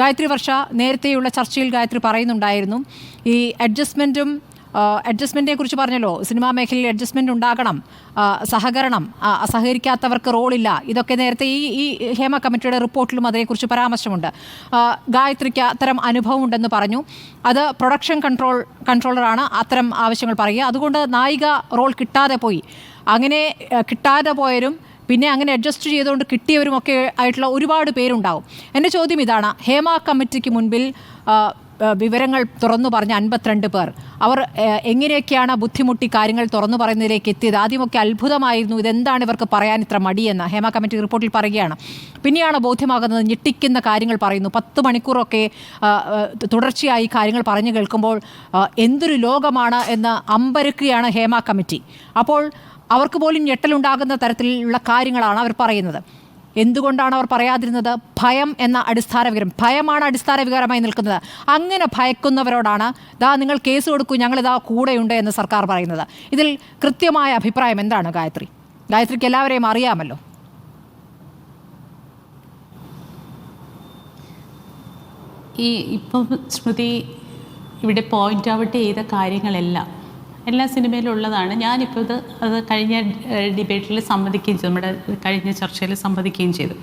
ഗായത്രി വർഷ, നേരത്തെയുള്ള ചർച്ചയിൽ ഗായത്രി പറയുന്നുണ്ടായിരുന്നു ഈ അഡ്ജസ്റ്റ്മെൻറ്റിനെ കുറിച്ച് പറഞ്ഞല്ലോ. സിനിമാ മേഖലയിൽ അഡ്ജസ്റ്റ്മെൻറ്റ് ഉണ്ടാകണം, സഹകരണം, സഹകരിക്കാത്തവർക്ക് റോളില്ല. ഇതൊക്കെ നേരത്തെ ഈ ഹേമ കമ്മിറ്റിയുടെ റിപ്പോർട്ടിലും അതേക്കുറിച്ച് പരാമർശമുണ്ട്. ഗായത്രിക്ക് അത്തരം അനുഭവം ഉണ്ടെന്ന് പറഞ്ഞു. അത് പ്രൊഡക്ഷൻ കൺട്രോളറാണ് അത്തരം ആവശ്യങ്ങൾ പറയുക. അതുകൊണ്ട് നായിക റോൾ കിട്ടാതെ പോയി. അങ്ങനെ കിട്ടാതെ പോയവരും പിന്നെ അങ്ങനെ അഡ്ജസ്റ്റ് ചെയ്തുകൊണ്ട് കിട്ടിയവരുമൊക്കെ ആയിട്ടുള്ള ഒരുപാട് പേരുണ്ടാവും. എൻ്റെ ചോദ്യം ഇതാണ്, ഹേമ കമ്മിറ്റിക്ക് മുൻപിൽ വിവരങ്ങൾ തുറന്നു പറഞ്ഞ 52 പേർ, അവർ എങ്ങനെയൊക്കെയാണ് ബുദ്ധിമുട്ടി കാര്യങ്ങൾ തുറന്നു പറയുന്നതിലേക്ക് എത്തിയത്? ആദ്യമൊക്കെ അത്ഭുതമായിരുന്നു, ഇതെന്താണ് ഇവർക്ക് പറയാൻ ഇത്ര മടിയെന്ന് ഹേമ കമ്മിറ്റി റിപ്പോർട്ടിൽ പറയുകയാണ്. പിന്നെയാണ് ബോധ്യമാകുന്നത്, ഞെട്ടിക്കുന്ന കാര്യങ്ങൾ പറയുന്നു. 10 മണിക്കൂറൊക്കെ തുടർച്ചയായി കാര്യങ്ങൾ പറഞ്ഞു കേൾക്കുമ്പോൾ എന്തൊരു ലോകമാണ് എന്ന് അമ്പരക്കുകയാണ് ഹേമ കമ്മിറ്റി. അപ്പോൾ അവർക്ക് പോലും ഞെട്ടലുണ്ടാകുന്ന തരത്തിലുള്ള കാര്യങ്ങളാണ് അവർ പറയുന്നത്. എന്തുകൊണ്ടാണ് അവർ പറയാതിരുന്നത്? ഭയം എന്ന ഭയമാണ് അടിസ്ഥാന വികാരമായി നിൽക്കുന്നത്. അങ്ങനെ ഭയക്കുന്നവരോടാണ് നിങ്ങൾ കേസ് കൊടുക്കൂ, ഞങ്ങളിതാ കൂടെയുണ്ട് എന്ന് സർക്കാർ പറയുന്നത്. ഇതിൽ കൃത്യമായ അഭിപ്രായം എന്താണ് ഗായത്രിക്ക് എല്ലാവരെയും അറിയാമല്ലോ. ഇപ്പം സ്മൃതി ഇവിടെ പോയിന്റ് ഔട്ട് ചെയ്ത കാര്യങ്ങളെല്ലാം എല്ലാ സിനിമയിലും ഉള്ളതാണ്. ഞാനിപ്പോൾ അത് കഴിഞ്ഞ ഡിബേറ്റിൽ സമ്മതിക്കുകയും ചെയ്തു, നമ്മുടെ കഴിഞ്ഞ ചർച്ചയിൽ സമ്മതിക്കുകയും ചെയ്തു.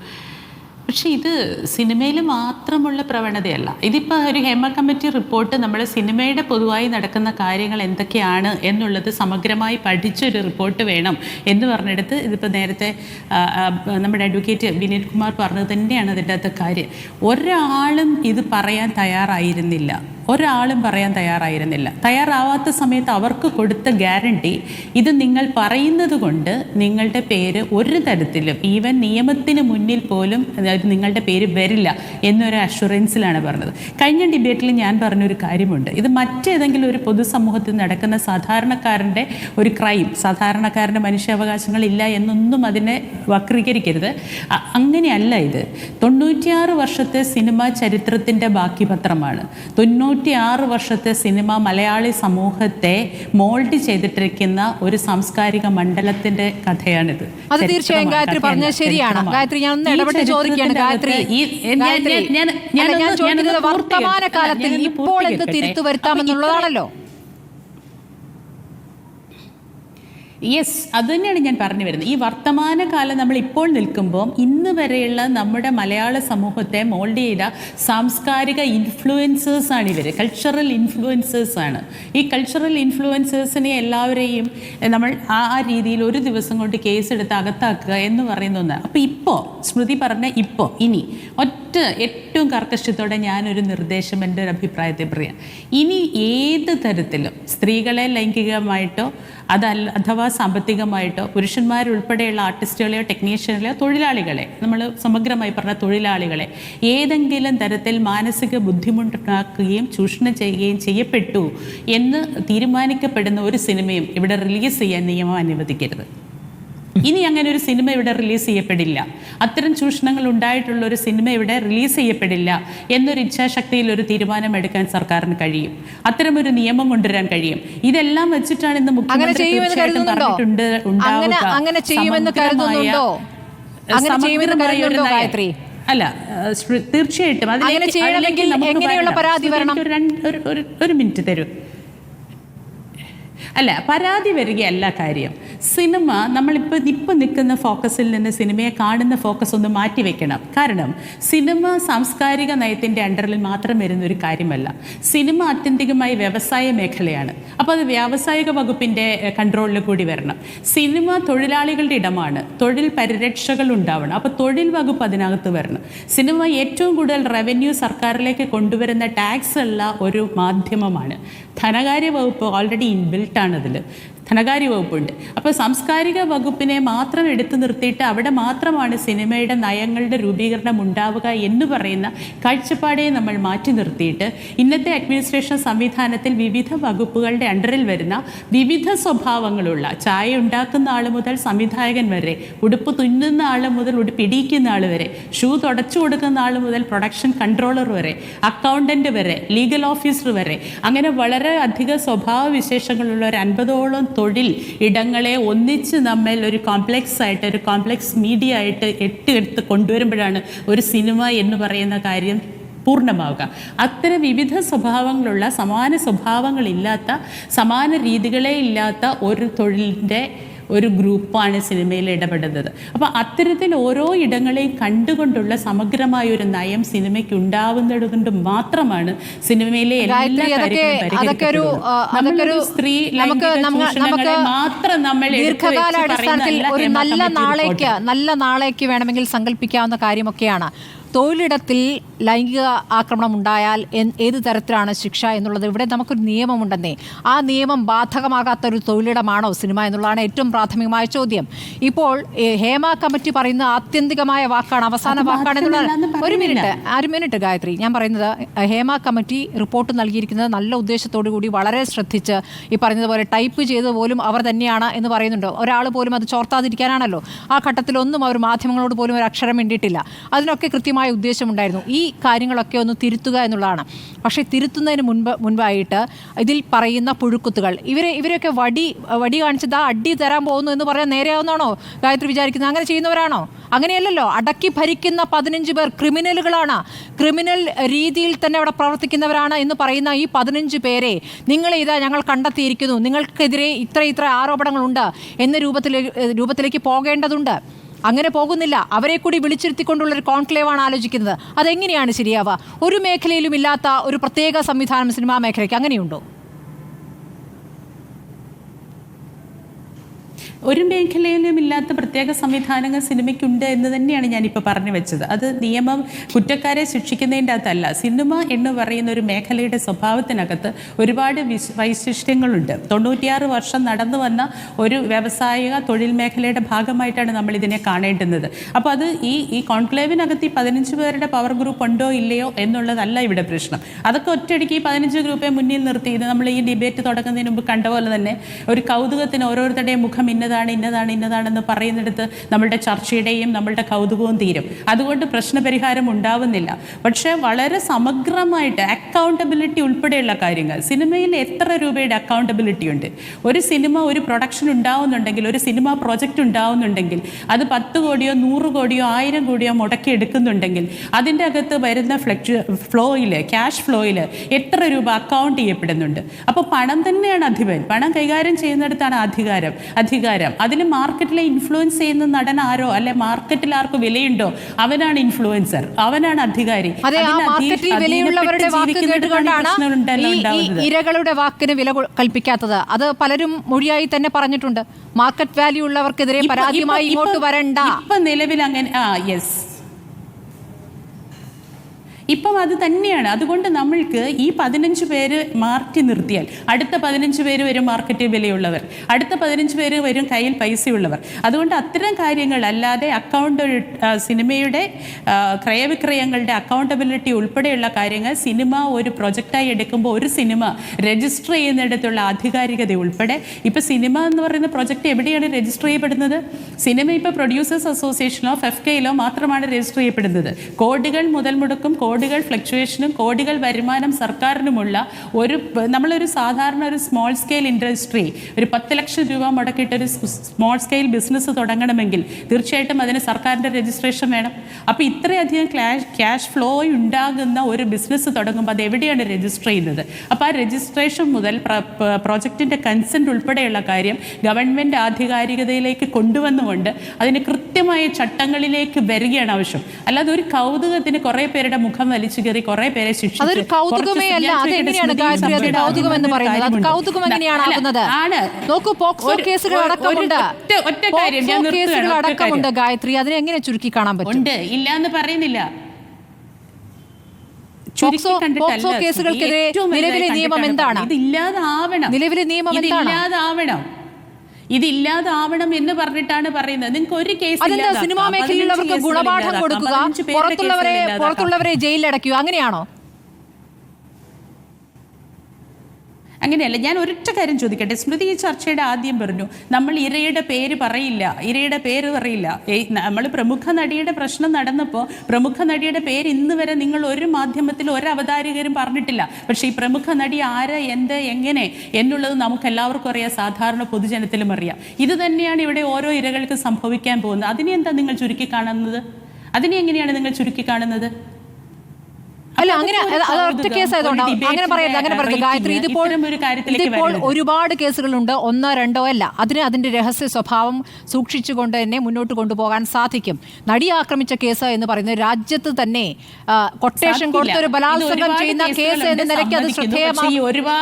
പക്ഷേ ഇത് സിനിമയിൽ മാത്രമുള്ള പ്രവണതയല്ല. ഇതിപ്പോൾ ഒരു ഹേമ കമ്മിറ്റി റിപ്പോർട്ട് നമ്മുടെ സിനിമയുടെ പൊതുവായി നടക്കുന്ന കാര്യങ്ങൾ എന്തൊക്കെയാണ് എന്നുള്ളത് സമഗ്രമായി പഠിച്ചൊരു റിപ്പോർട്ട് വേണം എന്ന് പറഞ്ഞെടുത്ത് ഇതിപ്പോൾ നേരത്തെ നമ്മുടെ അഡ്വക്കേറ്റ് വിനീത് കുമാർ പറഞ്ഞത് തന്നെയാണ് അതിൻ്റെ അകത്ത് കാര്യം. ഒരാളും ഇത് പറയാൻ തയ്യാറായിരുന്നില്ല. തയ്യാറാവാത്ത സമയത്ത് അവർക്ക് കൊടുത്ത ഗ്യാരണ്ടി, ഇത് നിങ്ങൾ പറയുന്നത് കൊണ്ട് നിങ്ങളുടെ പേര് ഒരു തരത്തിലും ഈവൻ നിയമത്തിന് മുന്നിൽ പോലും നിങ്ങളുടെ പേര് വരില്ല എന്നൊരു അഷുറൻസിലാണ് പറഞ്ഞത്. കഴിഞ്ഞ ഡിബേറ്റിൽ ഞാൻ പറഞ്ഞൊരു കാര്യമുണ്ട്, ഇത് മറ്റേതെങ്കിലും ഒരു പൊതുസമൂഹത്തിൽ നടക്കുന്ന സാധാരണക്കാരൻ്റെ ഒരു ക്രൈം, സാധാരണക്കാരൻ്റെ മനുഷ്യാവകാശങ്ങളില്ല എന്നൊന്നും അതിനെ വക്രീകരിക്കരുത്. അങ്ങനെയല്ല ഇത്. 96 വർഷത്തെ സിനിമാ ചരിത്രത്തിൻ്റെ ബാക്കി പത്രമാണ്. 96 വർഷത്തെ സിനിമ മലയാളി സമൂഹത്തെ മോൾഡ് ചെയ്തിട്ടിരിക്കുന്ന ഒരു സാംസ്കാരിക മണ്ഡലത്തിന്റെ കഥയാണിത്. അത് തീർച്ചയായും ഗായത്രി പറഞ്ഞത് ശരിയാണ്. ഗായത്രി, ഞാൻ ഒന്ന് ഇടപെട്ട് ചോദിക്കുകയാണ്. വർത്തമാന കാലത്തിൽ ഇപ്പോൾ എന്ത് തിരുത്തു വരുത്താമെന്നുള്ളതാണല്ലോ. യെസ്, അതുതന്നെയാണ് ഞാൻ പറഞ്ഞു വരുന്നത്. ഈ വർത്തമാനകാലം നമ്മൾ ഇപ്പോൾ നിൽക്കുമ്പോൾ ഇന്ന് വരെയുള്ള നമ്മുടെ മലയാള സമൂഹത്തെ മോൾഡ് ചെയ്ത സാംസ്കാരിക ഇൻഫ്ലുവൻസേഴ്സാണ് ഇവർ, കൾച്ചറൽ ഇൻഫ്ലുവൻസേഴ്സാണ്. ഈ കൾച്ചറൽ ഇൻഫ്ലുവൻസേഴ്സിനെ എല്ലാവരെയും നമ്മൾ ആ രീതിയിൽ ഒരു ദിവസം കൊണ്ട് കേസെടുത്ത് അകത്താക്കുക എന്ന് പറയുന്ന ഒന്നാണ്. അപ്പോൾ ഇപ്പോൾ സ്മൃതി പറഞ്ഞ ഇനി ഏറ്റവും കർക്കശത്തോടെ ഞാനൊരു നിർദ്ദേശം, എൻ്റെ ഒരു അഭിപ്രായത്തെ പറയാം. ഇനി ഏത് തരത്തിലും സ്ത്രീകളെ ലൈംഗികമായിട്ടോ അഥവാ സാമ്പത്തികമായിട്ടോ പുരുഷന്മാരുൾപ്പെടെയുള്ള ആർട്ടിസ്റ്റുകളെയോ ടെക്നീഷ്യനുകളെയോ തൊഴിലാളികളെ, നമ്മൾ സമഗ്രമായി പറഞ്ഞ തൊഴിലാളികളെ ഏതെങ്കിലും തരത്തിൽ മാനസിക ബുദ്ധിമുട്ടുണ്ടാക്കുകയും ചൂഷണം ചെയ്യുകയും ചെയ്യപ്പെട്ടു എന്ന് തീരുമാനിക്കപ്പെടുന്ന ഒരു സിനിമയും ഇവിടെ റിലീസ് ചെയ്യാൻ നിയമം അനുവദിക്കരുത്. ഇനി അങ്ങനെ ഒരു സിനിമ ഇവിടെ റിലീസ് ചെയ്യപ്പെടില്ല. അത്തരം ചൂഷണങ്ങൾ ഉണ്ടായിട്ടുള്ള ഒരു സിനിമ ഇവിടെ റിലീസ് ചെയ്യപ്പെടില്ല എന്നൊരു ഇച്ഛാശക്തിയിൽ ഒരു തീരുമാനം എടുക്കാൻ സർക്കാരിന് കഴിയും. അത്തരമൊരു നിയമം കൊണ്ടുവരാൻ കഴിയും. ഇതെല്ലാം വെച്ചിട്ടാണ് ഇന്ന് മുഖ്യമന്ത്രി പറഞ്ഞിട്ടുണ്ട് അല്ല, തീർച്ചയായിട്ടും ഒരു മിനിറ്റ് തരൂ. അല്ല, പരാതി വരികയല്ല കാര്യം. സിനിമ ഇപ്പം നിൽക്കുന്ന ഫോക്കസിൽ നിന്ന് സിനിമയെ കാണുന്ന ഫോക്കസ് ഒന്ന് മാറ്റി വെക്കണം. കാരണം സിനിമ സാംസ്കാരിക നയത്തിൻ്റെ അണ്ടറിൽ മാത്രം വരുന്നൊരു കാര്യമല്ല. സിനിമ ആത്യന്തികമായി വ്യവസായ മേഖലയാണ്. അപ്പോൾ അത് വ്യാവസായിക വകുപ്പിൻ്റെ കൺട്രോളിൽ കൂടി വരണം. സിനിമ തൊഴിലാളികളുടെ ഇടമാണ്, തൊഴിൽ പരിരക്ഷകൾ ഉണ്ടാവണം. അപ്പോൾ തൊഴിൽ വകുപ്പ് അതിനകത്ത് വരണം. സിനിമ ഏറ്റവും കൂടുതൽ റവന്യൂ സർക്കാരിലേക്ക് കൊണ്ടുവരുന്ന ടാക്സ് ഉള്ള ഒരു മാധ്യമമാണ്. ധനകാര്യ വകുപ്പ് ഓൾറെഡി ഇൻബിൽട്ടാണ് അതിൽ, ധനകാര്യ വകുപ്പുണ്ട്. അപ്പോൾ സാംസ്കാരിക വകുപ്പിനെ മാത്രം എടുത്തു നിർത്തിയിട്ട് അവിടെ മാത്രമാണ് സിനിമയുടെ നയങ്ങളുടെ രൂപീകരണം ഉണ്ടാവുക എന്ന് പറയുന്ന കാഴ്ചപ്പാടെ നമ്മൾ മാറ്റി നിർത്തിയിട്ട് ഇന്നത്തെ അഡ്മിനിസ്ട്രേഷൻ സംവിധാനത്തിൽ വിവിധ വകുപ്പുകളുടെ അണ്ടറിൽ വരുന്ന വിവിധ സ്വഭാവങ്ങളുള്ള, ചായ ഉണ്ടാക്കുന്ന ആൾ മുതൽ സംവിധായകൻ വരെ, ഉടുപ്പ് തുന്നുന്ന ആൾ മുതൽ ഉടുപ്പ് ഇടിയിക്കുന്ന ആൾ വരെ, ഷൂ തുടച്ചു കൊടുക്കുന്ന ആൾ മുതൽ പ്രൊഡക്ഷൻ കൺട്രോളർ വരെ, അക്കൗണ്ടൻ്റ് വരെ, ലീഗൽ ഓഫീസർ വരെ, അങ്ങനെ വളരെ അധിക സ്വഭാവ വിശേഷങ്ങളുള്ള ഒരു 50ഓളം തൊഴിൽ ഇടങ്ങളെ ഒന്നിച്ച് നമ്മൾ ഒരു കോംപ്ലക്സ് മീഡിയ ആയിട്ട് എടുത്ത് കൊണ്ടുവരുമ്പോഴാണ് ഒരു സിനിമ എന്ന് പറയുന്ന കാര്യം പൂർണ്ണമാവുക. അത്തരം വിവിധ സ്വഭാവങ്ങളുള്ള, സമാന സ്വഭാവങ്ങളില്ലാത്ത, സമാന രീതികളെ ഇല്ലാത്ത ഒരു തൊഴിലിൻ്റെ ഒരു ഗ്രൂപ്പാണ് സിനിമയിൽ ഇടപെടുന്നത്. അപ്പോൾ അത്തരത്തിൽ ഓരോ ഇടങ്ങളെയും കണ്ടുകൊണ്ടുള്ള സമഗ്രമായ ഒരു നയം സിനിമയ്ക്ക് ഉണ്ടാവുന്നത് കൊണ്ട് മാത്രമാണ് സിനിമയിലെ എല്ലാ കാര്യങ്ങളും സ്ത്രീ മാത്രം നമ്മൾ ദീർഘകാലാടിസ്ഥാനത്തിൽ ഒരു നല്ല നാളേക്ക് വേണമെങ്കിൽ സങ്കല്പിക്കാവുന്ന കാര്യമൊക്കെയാണ്. തൊഴിലിടത്തിൽ ലൈംഗിക ആക്രമണം ഉണ്ടായാൽ ഏത് തരത്തിലാണ് ശിക്ഷ എന്നുള്ളത് ഇവിടെ നമുക്കൊരു നിയമമുണ്ടെന്നേ. ആ നിയമം ബാധകമാകാത്ത ഒരു തൊഴിലിടമാണോ സിനിമ എന്നുള്ളതാണ് ഏറ്റവും പ്രാഥമികമായ ചോദ്യം. ഇപ്പോൾ ഹേമ കമ്മിറ്റി പറയുന്ന ആത്യന്തികമായ വാക്കാണ്, അവസാന വാക്കാണ് എന്നുള്ളത്. ഒരു മിനിറ്റ് ഗായത്രി, ഞാൻ പറയുന്നത് ഹേമ കമ്മിറ്റി റിപ്പോർട്ട് നൽകിയിരിക്കുന്നത് നല്ല ഉദ്ദേശത്തോടു കൂടി വളരെ ശ്രദ്ധിച്ച് ഈ പറയുന്നതുപോലെ ടൈപ്പ് ചെയ്ത് പോലും അവർ തന്നെയാണ് എന്ന് പറയുന്നുണ്ട്. ഒരാൾ പോലും അത് ചോർത്താതിരിക്കാനാണല്ലോ. ആ ഘട്ടത്തിലൊന്നും അവർ മാധ്യമങ്ങളോട് പോലും ഒരു അക്ഷരം വേണ്ടിയിട്ടില്ല. അതിനൊക്കെ കൃത്യമായ ഉദ്ദേശമുണ്ടായിരുന്നു ഈ കാര്യങ്ങളൊക്കെ ഒന്ന് തിരുത്തുക എന്നുള്ളതാണ്. പക്ഷേ തിരുത്തുന്നതിന് മുൻപായിട്ട് ഇതിൽ പറയുന്ന പുഴുക്കുത്തുകൾ ഇവരൊക്കെ വടി കാണിച്ചത് ആ അടി തരാൻ പോകുന്നു എന്ന് പറയാൻ നേരെയാവുന്നതാണോ ഗായത്രി വിചാരിക്കുന്നത്? അങ്ങനെ ചെയ്യുന്നവരാണോ? അങ്ങനെയല്ലല്ലോ. അടക്കി ഭരിക്കുന്ന 15 പേർ ക്രിമിനലുകളാണ്, ക്രിമിനൽ രീതിയിൽ തന്നെ അവിടെ പ്രവർത്തിക്കുന്നവരാണ് എന്ന് പറയുന്ന ഈ 15 പേരെ ഞങ്ങൾ കണ്ടെത്തിയിരിക്കുന്നു, നിങ്ങൾക്കെതിരെ ഇത്ര ആരോപണങ്ങളുണ്ട് എന്ന രൂപത്തിലേക്ക് പോകേണ്ടതുണ്ട്. അങ്ങനെ പോകുന്നില്ല. അവരെ കൂടി വിളിച്ചിരുത്തിക്കൊണ്ടുള്ളൊരു കോൺക്ലേവാണ് ആലോചിക്കുന്നത്. അതെങ്ങനെയാണ് ശരിയാവുക? ഒരു മേഖലയിലും ഇല്ലാത്ത ഒരു പ്രത്യേക സംവിധാനം സിനിമാ മേഖലയ്ക്ക് അങ്ങനെയുണ്ടോ? ഒരു മേഖലയിലും ഇല്ലാത്ത പ്രത്യേക സംവിധാനങ്ങൾ സിനിമയ്ക്കുണ്ട് എന്ന് തന്നെയാണ് ഞാനിപ്പോൾ പറഞ്ഞു വെച്ചത്. അത് നിയമം കുറ്റക്കാരെ ശിക്ഷിക്കുന്നതിൻ്റെ അകത്തല്ല. സിനിമ എന്ന് പറയുന്ന ഒരു മേഖലയുടെ സ്വഭാവത്തിനകത്ത് ഒരുപാട് വൈശിഷ്ട്യങ്ങളുണ്ട്. 96 വർഷം നടന്നു വന്ന ഒരു വ്യാവസായിക തൊഴിൽ മേഖലയുടെ ഭാഗമായിട്ടാണ് നമ്മൾ ഇതിനെ കാണേണ്ടുന്നത്. അപ്പോൾ അത് ഈ കോൺക്ലേവിനകത്ത് ഈ 15 പേരുടെ പവർ ഗ്രൂപ്പ് ഉണ്ടോ ഇല്ലയോ എന്നുള്ളതല്ല ഇവിടെ പ്രശ്നം. അതൊക്കെ ഒറ്റയടിക്ക് ഈ 15 ഗ്രൂപ്പെ മുന്നിൽ നിർത്തി ഇത് നമ്മൾ ഈ ഡിബേറ്റ് തുടങ്ങുന്നതിന് മുമ്പ് കണ്ട പോലെ തന്നെ ഒരു കൗതുകത്തിന് ഓരോരുത്തരുടെയും മുഖം ഇന്നതാണെന്ന് പറയുന്നിടത്ത് നമ്മളുടെ ചർച്ചയുടെയും നമ്മളുടെ കൗതുകവും തീരും. അതുകൊണ്ട് പ്രശ്നപരിഹാരം ഉണ്ടാവുന്നില്ല. പക്ഷേ വളരെ സമഗ്രമായിട്ട് അക്കൗണ്ടബിലിറ്റി ഉൾപ്പെടെയുള്ള കാര്യങ്ങൾ സിനിമയിൽ എത്ര രൂപയുടെ അക്കൗണ്ടബിലിറ്റി ഉണ്ട്? ഒരു സിനിമ ഒരു പ്രൊഡക്ഷൻ ഉണ്ടാവുന്നുണ്ടെങ്കിൽ, ഒരു സിനിമ പ്രോജക്റ്റ് ഉണ്ടാവുന്നുണ്ടെങ്കിൽ അത് 10 കോടിയോ 100 കോടിയോ 1000 കോടിയോ മുടക്കി എടുക്കുന്നുണ്ടെങ്കിൽ അതിൻ്റെ അകത്ത് വരുന്ന ക്യാഷ് ഫ്ലോയിൽ എത്ര രൂപ അക്കൗണ്ട് ചെയ്യപ്പെടുന്നുണ്ട്? അപ്പോൾ പണം തന്നെയാണ് അധിപൻ. പണം കൈകാര്യം ചെയ്യുന്നിടത്താണ് അധികാരം. അതിൽ മാർക്കറ്റിലെ ഇൻഫ്ലുവൻസ് ചെയ്യുന്ന നടൻ ആരോ, അല്ലെ മാർക്കറ്റിൽ ആർക്ക് വിലയുണ്ടോ അവനാണ് ഇൻഫ്ലുവൻസർ, അവനാണ് അധികാരി. ഇരകളുടെ വാക്കിന് വില കൽപ്പിക്കാത്തത് അത് പലരും മൊഴിയായി തന്നെ പറഞ്ഞിട്ടുണ്ട്. മാർക്കറ്റ് വാല്യൂ ഉള്ളവർക്കെതിരെ പരാതിയുമായി ഇങ്ങോട്ട് വരണ്ട. ഇപ്പൊ നിലവിൽ അങ്ങനെ ഇപ്പം അത് തന്നെയാണ്. അതുകൊണ്ട് നമ്മൾക്ക് ഈ 15 പേര് മാറ്റി നിർത്തിയാൽ അടുത്ത 15 പേര് വരും മാർക്കറ്റിൽ വിലയുള്ളവർ, അടുത്ത 15 പേര് വരും കയ്യിൽ പൈസയുള്ളവർ. അതുകൊണ്ട് അത്തരം കാര്യങ്ങൾ അല്ലാതെ സിനിമയുടെ ക്രയവിക്രയങ്ങളുടെ അക്കൗണ്ടബിലിറ്റി ഉൾപ്പെടെയുള്ള കാര്യങ്ങൾ സിനിമ ഒരു പ്രൊജക്റ്റായി എടുക്കുമ്പോൾ ഒരു സിനിമ രജിസ്റ്റർ ചെയ്യുന്നിടത്തുള്ള ആധികാരികത ഉൾപ്പെടെ ഇപ്പോൾ സിനിമ എന്ന് പറയുന്ന പ്രൊജക്റ്റ് എവിടെയാണ് രജിസ്റ്റർ ചെയ്യപ്പെടുന്നത്? സിനിമ ഇപ്പോൾ പ്രൊഡ്യൂസേഴ്സ് അസോസിയേഷനോ FFKയിലോ മാത്രമാണ് രജിസ്റ്റർ ചെയ്യപ്പെടുന്നത്. കോടികൾ മുതൽ മുടക്കും, കോടികൾ ഫ്ലക്ച്വേഷനും, കോടികൾ വരുമാനം സർക്കാരിനുമുള്ള നമ്മളൊരു സാധാരണ ഒരു സ്മോൾ സ്കെയിൽ ഇൻഡസ്ട്രി ഒരു 10 ലക്ഷം രൂപ മുടക്കിയിട്ടൊരു സ്മോൾ സ്കെയിൽ ബിസിനസ് തുടങ്ങണമെങ്കിൽ തീർച്ചയായിട്ടും അതിന് സർക്കാരിൻ്റെ രജിസ്ട്രേഷൻ വേണം. അപ്പോൾ ഇത്രയധികം ക്യാഷ് ഫ്ലോ ഉണ്ടാകുന്ന ഒരു ബിസിനസ് തുടങ്ങുമ്പോൾ അത് എവിടെയാണ് രജിസ്റ്റർ ചെയ്യുന്നത്? അപ്പോൾ ആ രജിസ്ട്രേഷൻ മുതൽ പ്രോജക്റ്റിൻ്റെ കൺസെൻറ്റ് ഉൾപ്പെടെയുള്ള കാര്യം ഗവൺമെൻറ് ആധികാരികതയിലേക്ക് കൊണ്ടുവന്നുകൊണ്ട് അതിന് കൃത്യമായ ചട്ടങ്ങളിലേക്ക് വരികയാണ് ആവശ്യം. അല്ലാതെ ഒരു കൗതുകത്തിന് കുറേ പേരുടെ മുഖം വലിച്ചു കയറി കുറേ പേരെ ശിക്ഷിച്ചു ഒറ്റ കാര്യം ഗായത്രി, അതിനെങ്ങനെ ചുരുക്കി കാണാൻ പറ്റും? ഇല്ല എന്ന് പറയുന്നില്ല. കേസുകൾക്കെതിരെ നിലവിലെ നിയമം എന്താണ്? ഇതില്ലാതാവണം എന്ന് പറഞ്ഞിട്ടാണ് പറയുന്നത്. നിങ്ങൾക്ക് ഒരു കേസ് സിനിമാ മേഖലയിലുള്ളവർക്ക് ഗുണപാഠം കൊടുക്കുക, പുറത്തുള്ളവരെ ജയിലിലടയ്ക്കുക, അങ്ങനെയാണോ? അങ്ങനെയല്ല. ഞാൻ ഒരൊറ്റ കാര്യം ചോദിക്കട്ടെ. സ്മൃതി ഈ ചർച്ചയുടെ ആദ്യം പറഞ്ഞു നമ്മൾ ഇരയുടെ പേര് പറയില്ല. നമ്മൾ പ്രമുഖ നടിയുടെ പ്രശ്നം നടന്നപ്പോൾ പ്രമുഖ നടിയുടെ പേര് ഇന്ന് വരെ നിങ്ങൾ ഒരു മാധ്യമത്തിൽ ഒരു അവതാരകരും പറഞ്ഞിട്ടില്ല. പക്ഷേ ഈ പ്രമുഖ നടി ആര്, എന്ത്, എങ്ങനെ എന്നുള്ളത് നമുക്ക് എല്ലാവർക്കും അറിയാം, സാധാരണ പൊതുജനത്തിലും അറിയാം. ഇത് തന്നെയാണ് ഇവിടെ ഓരോ ഇരകൾക്ക് സംഭവിക്കാൻ പോകുന്നത്. അതിനെ എന്താ നിങ്ങൾ ചുരുക്കി കാണുന്നത്? അതിനെ എങ്ങനെയാണ് നിങ്ങൾ ചുരുക്കി കാണുന്നത്? അല്ല അങ്ങനെ അത് ഒറ്റ കേസ് ആയതുകൊണ്ട് അങ്ങനെ പറയരുത് ഗായത്രി. ഇതിപ്പോൾ ഒരുപാട് കേസുകളുണ്ട്, 1 2 അല്ല. അതിന്റെ രഹസ്യ സ്വഭാവം സൂക്ഷിച്ചുകൊണ്ട് തന്നെ മുന്നോട്ട് കൊണ്ടുപോകാൻ സാധിക്കും. നടി ആക്രമിച്ച കേസ് എന്ന് പറയുന്നത് രാജ്യത്ത് തന്നെ കൊട്ടേഷൻ കൊടുത്തൊരു ബലാത്സംഗം ചെയ്യുന്ന കേസ് എന്ന നിലയ്ക്ക് അത് ശ്രദ്ധേയമായി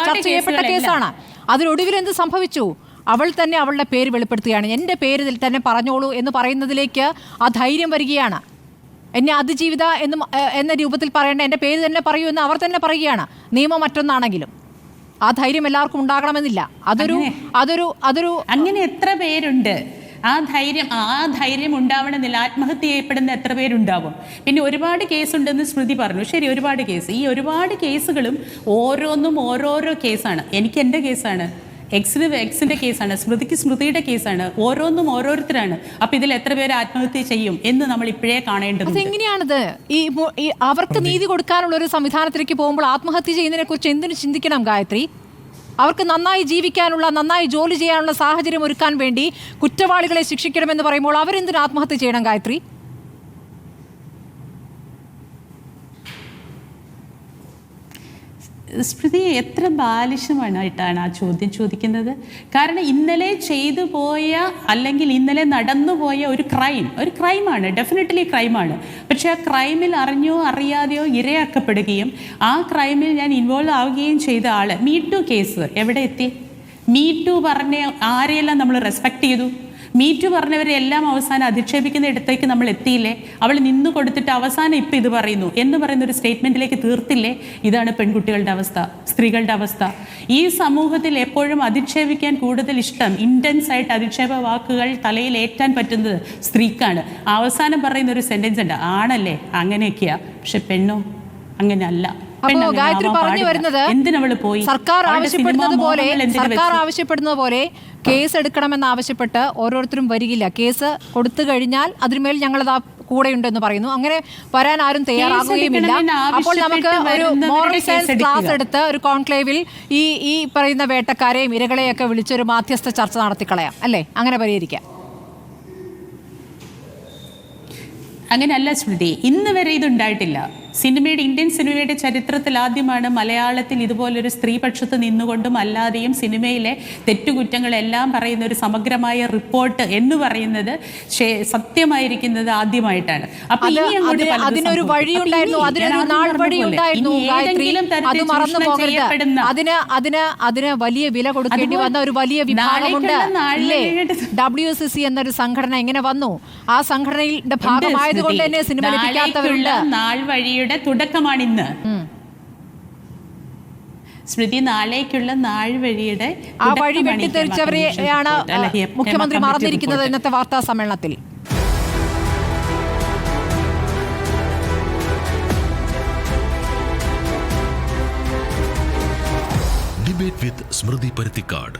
ചർച്ച ചെയ്യപ്പെട്ട കേസാണ്. അതിനൊടുവിൽ എന്ത് സംഭവിച്ചു? അവൾ തന്നെ അവളുടെ പേര് വെളിപ്പെടുത്തുകയാണ്. എൻ്റെ പേര് തന്നെ പറഞ്ഞോളൂ എന്ന് പറയുന്നതിലേക്ക് ആ ധൈര്യം വരികയാണ്. എന്നെ അതിജീവിത എന്ന രൂപത്തിൽ പറയേണ്ട എൻ്റെ പേര് തന്നെ പറയൂ എന്ന് അവർ തന്നെ പറയുകയാണ്. നിയമം മറ്റൊന്നാണെങ്കിലും ആ ധൈര്യം എല്ലാവർക്കും ഉണ്ടാകണമെന്നില്ല. അതൊരു അങ്ങനെ എത്ര പേരുണ്ട്. ആ ധൈര്യം ഉണ്ടാവണമെന്നില്ല. ആത്മഹത്യ ചെയ്യപ്പെടുന്ന എത്ര പേരുണ്ടാവും? പിന്നെ ഒരുപാട് കേസുണ്ടെന്ന് സ്മൃതി പറഞ്ഞു. ശരി, ഒരുപാട് കേസ്. ഈ ഒരുപാട് കേസുകളും ഓരോന്നും ഓരോരോ കേസാണ്. എനിക്ക് എൻ്റെ കേസാണ്, എക്സിന്റെ കേസാണ്, സ്മൃതിയുടെ കേസാണ്. ഓരോന്നും ഓരോരുത്തരാണ്. അപ്പൊ ഇതിൽ എത്ര പേര് ആത്മഹത്യ ചെയ്യും എന്ന് നമ്മൾ ഇപ്പോഴേ കാണേണ്ടതുണ്ട്. എങ്ങനെയാണിത്? ഈ അവർക്ക് നീതി കൊടുക്കാനുള്ള ഒരു സംവിധാനത്തിലേക്ക് പോകുമ്പോൾ ആത്മഹത്യ ചെയ്യുന്നതിനെ കുറിച്ച് എന്തിനു ചിന്തിക്കണം ഗായത്രി? അവർക്ക് നന്നായി ജീവിക്കാനുള്ള, നന്നായി ജോലി ചെയ്യാനുള്ള സാഹചര്യം ഒരുക്കാൻ വേണ്ടി കുറ്റവാളികളെ ശിക്ഷിക്കണമെന്ന് പറയുമ്പോൾ അവരെന്തിനു ആത്മഹത്യ ചെയ്യണം ഗായത്രി? സ്മൃതി എത്ര ബാലിശമായിട്ടാണ് ആ ചോദ്യം ചോദിക്കുന്നത്. കാരണം ഇന്നലെ ചെയ്തു പോയ അല്ലെങ്കിൽ ഇന്നലെ നടന്നുപോയ ഒരു ക്രൈമാണ്, ഡെഫിനറ്റ്ലി ക്രൈമാണ്. പക്ഷെ ആ ക്രൈമിൽ അറിഞ്ഞോ അറിയാതെയോ ഇരയാക്കപ്പെടുകയും ആ ക്രൈമിൽ ഞാൻ ഇൻവോൾവ് ആവുകയും ചെയ്ത ആള്, മീ ടു കേസ് എവിടെ എത്തി? മീ ടു പറഞ്ഞ ആരെയെല്ലാം നമ്മൾ റെസ്പെക്ട് ചെയ്തു? മീറ്റു പറഞ്ഞവരെ എല്ലാം അവസാനം അധിക്ഷേപിക്കുന്ന ഇടത്തേക്ക് നമ്മൾ എത്തിയില്ലേ? അവൾ നിന്നു കൊടുത്തിട്ട് അവസാനം ഇപ്പം ഇത് പറയുന്നു എന്ന് പറയുന്ന ഒരു സ്റ്റേറ്റ്മെന്റിലേക്ക് തീർത്തില്ലേ? ഇതാണ് പെൺകുട്ടികളുടെ അവസ്ഥ, സ്ത്രീകളുടെ അവസ്ഥ. ഈ സമൂഹത്തിൽ എപ്പോഴും അധിക്ഷേപിക്കാൻ കൂടുതൽ ഇഷ്ടം, ഇന്റൻസ് ആയിട്ട് അധിക്ഷേപ വാക്കുകൾ തലയിൽ ഏറ്റാൻ പറ്റുന്നത് സ്ത്രീക്കാണ്. അവസാനം പറയുന്ന ഒരു സെന്റൻസ് ഉണ്ട്, ആണല്ലേ അങ്ങനെയൊക്കെയാ, പക്ഷെ പെണ്ണോ അങ്ങനെയല്ല. ഗായത്രി പറഞ്ഞു വരുന്നത് സർക്കാർ ആവശ്യപ്പെടുന്നത് പോലെ കേസ് എടുക്കണമെന്ന് ആവശ്യപ്പെട്ട് ഓരോരുത്തരും വരികില്ല. കേസ് കൊടുത്തു കഴിഞ്ഞാൽ അതിന്മേൽ ഞങ്ങളത് കൂടെയുണ്ടെന്ന് പറയുന്നു. അങ്ങനെ വരാൻ ആരും തയ്യാറാകുകയുമില്ല. അപ്പോൾ നമുക്ക് ഒരു മോറൽ സയൻസ് ക്ലാസ് എടുത്ത് ഒരു കോൺക്ലേവിൽ ഈ പറയുന്ന വേട്ടക്കാരെയും ഇരകളെയൊക്കെ വിളിച്ചൊരു മാധ്യസ്ഥ ചർച്ച നടത്തിക്കളയാം അല്ലേ? അങ്ങനെ പരിഹരിക്കാം. അങ്ങനെയല്ല സ്മൃതി, ഇന്ന് വരെ ഇതുണ്ടായിട്ടില്ല. ഇന്ത്യൻ സിനിമയുടെ ചരിത്രത്തിൽ ആദ്യമാണ് മലയാളത്തിൽ ഇതുപോലൊരു സ്ത്രീപക്ഷത്ത് നിന്നുകൊണ്ടും അല്ലാതെയും സിനിമയിലെ തെറ്റുകുറ്റങ്ങളെല്ലാം പറയുന്ന ഒരു സമഗ്രമായ റിപ്പോർട്ട് എന്ന് പറയുന്നത് സത്യമായിരിക്കുന്നത് ആദ്യമായിട്ടാണ്. അപ്പൊ അതിനൊരു വഴിയുണ്ടായിരുന്നു, അതിനൊരു നാൾ വഴിയുണ്ടായിരുന്നു ഗായത്രി. അത് മറന്നു പോകരുത്. അതിന് വലിയ വില കൊടുക്കേണ്ടി വന്ന ഒരു വലിയ വിഭാഗമുണ്ട്. WCC എന്നൊരു സംഘടന എങ്ങനെ വന്നു? ആ സംഘടനയുടെ ഭാഗമായതുകൊണ്ട് തന്നെ സിനിമ ലഭിക്കാത്തവരുണ്ട്. നാൾ വഴിയുടെ തുടക്കമാണിന്ന് സ്മൃതി. നാളേക്കുള്ള നാൾവഴിയുടെ ആ വഴി വെട്ടിത്തെറിച്ചവരെയാണ് മുഖ്യമന്ത്രി മറന്നിരിക്കുന്നത് ഇന്നത്തെ വാർത്താ സമ്മേളനത്തിൽ. ഡിബേറ്റ് വിത്ത് സ്മൃതി പരുത്തിക്കാട്.